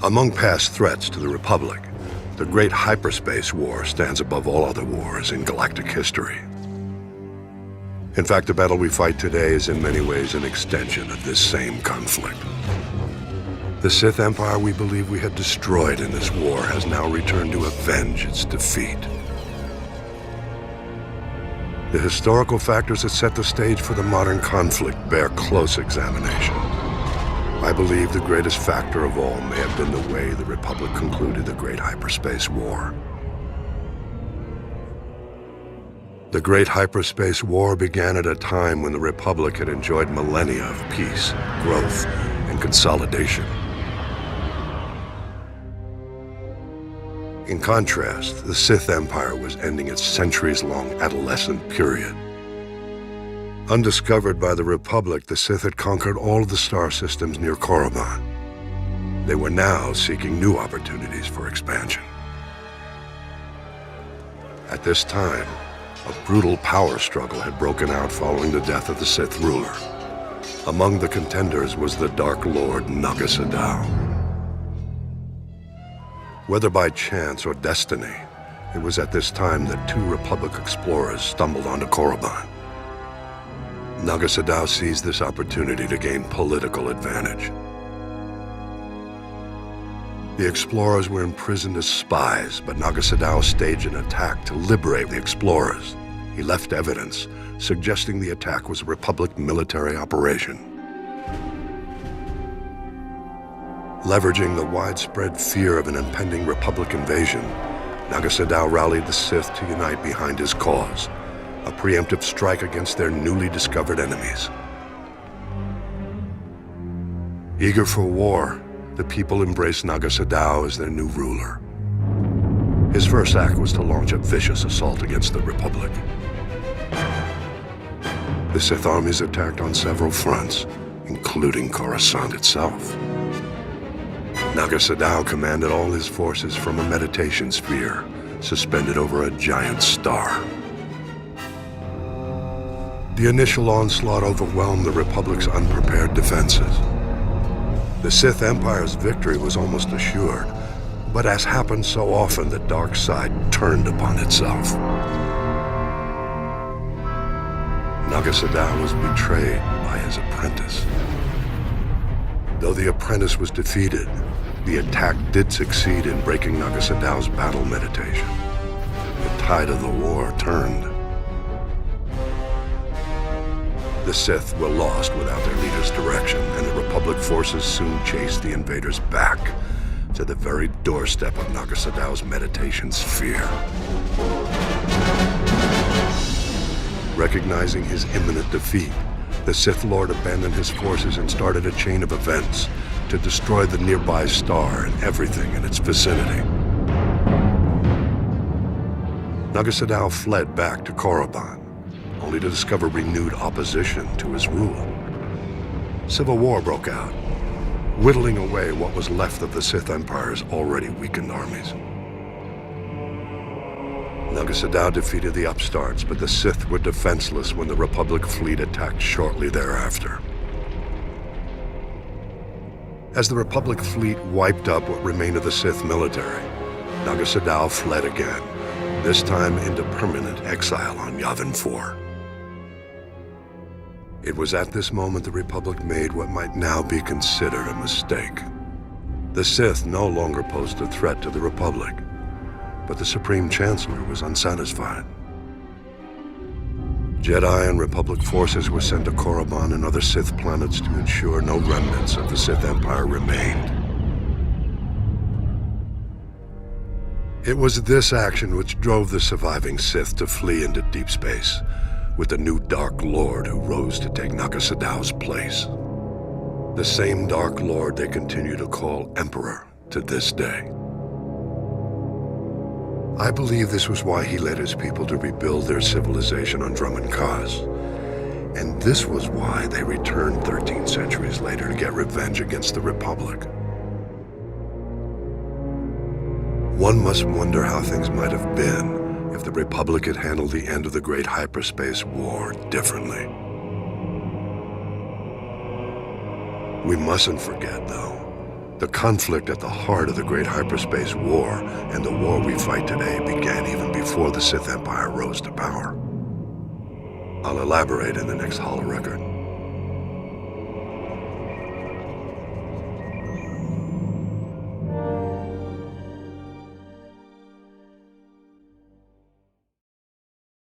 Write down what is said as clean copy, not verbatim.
Among past threats to the Republic, the Great Hyperspace War stands above all other wars in galactic history. In fact, the battle we fight today is in many ways an extension of this same conflict. The Sith Empire we believe we had destroyed in this war has now returned to avenge its defeat. The historical factors that set the stage for the modern conflict bear close examination. I believe the greatest factor of all may have been the way the Republic concluded the Great Hyperspace War. The Great Hyperspace War began at a time when the Republic had enjoyed millennia of peace, growth, and consolidation. In contrast, the Sith Empire was ending its centuries-long adolescent period. Undiscovered by the Republic, the Sith had conquered all of the star systems near Korriban. They were now seeking new opportunities for expansion. At this time, a brutal power struggle had broken out following the death of the Sith ruler. Among the contenders was the Dark Lord Gnost-Dural. Whether by chance or destiny, it was at this time that two Republic explorers stumbled onto Korriban. Gnost-Dural seized this opportunity to gain political advantage. The explorers were imprisoned as spies, but Gnost-Dural staged an attack to liberate the explorers. He left evidence, suggesting the attack was a Republic military operation. Leveraging the widespread fear of an impending Republic invasion, Gnost-Dural rallied the Sith to unite behind his cause, a preemptive strike against their newly discovered enemies. Eager for war, the people embraced Gnost-Dural as their new ruler. His first act was to launch a vicious assault against the Republic. The Sith armies attacked on several fronts, including Coruscant itself. Gnost-Dural commanded all his forces from a meditation sphere, suspended over a giant star. The initial onslaught overwhelmed the Republic's unprepared defenses. The Sith Empire's victory was almost assured, but as happened so often, the dark side turned upon itself. Gnost-Dural was betrayed by his apprentice. Though the apprentice was defeated, the attack did succeed in breaking Gnost-Dural's battle meditation. The tide of the war turned. The Sith were lost without their leader's direction, and the Republic forces soon chased the invaders back to the very doorstep of Gnost-Dural's meditation sphere. Recognizing his imminent defeat, the Sith Lord abandoned his forces and started a chain of events to destroy the nearby star and everything in its vicinity. Gnost-Dural fled back to Korriban, only to discover renewed opposition to his rule. Civil war broke out, whittling away what was left of the Sith Empire's already weakened armies. Gnost-Dural defeated the upstarts, but the Sith were defenseless when the Republic fleet attacked shortly thereafter. As the Republic fleet wiped up what remained of the Sith military, Gnost-Dural fled again, this time into permanent exile on Yavin 4. It was at this moment the Republic made what might now be considered a mistake. The Sith no longer posed a threat to the Republic, but the Supreme Chancellor was unsatisfied. Jedi and Republic forces were sent to Korriban and other Sith planets to ensure no remnants of the Sith Empire remained. It was this action which drove the surviving Sith to flee into deep space, with the new Dark Lord who rose to take Gnost-Dural's place. The same Dark Lord they continue to call Emperor to this day. I believe this was why he led his people to rebuild their civilization on Drummun Kaz. And this was why they returned 13 centuries later to get revenge against the Republic. One must wonder how things might have been if the Republic had handled the end of the Great Hyperspace War differently. We mustn't forget, though, The conflict at the heart of the Great Hyperspace War and the war we fight today began even before the Sith Empire rose to power. I'll elaborate in the next holo record.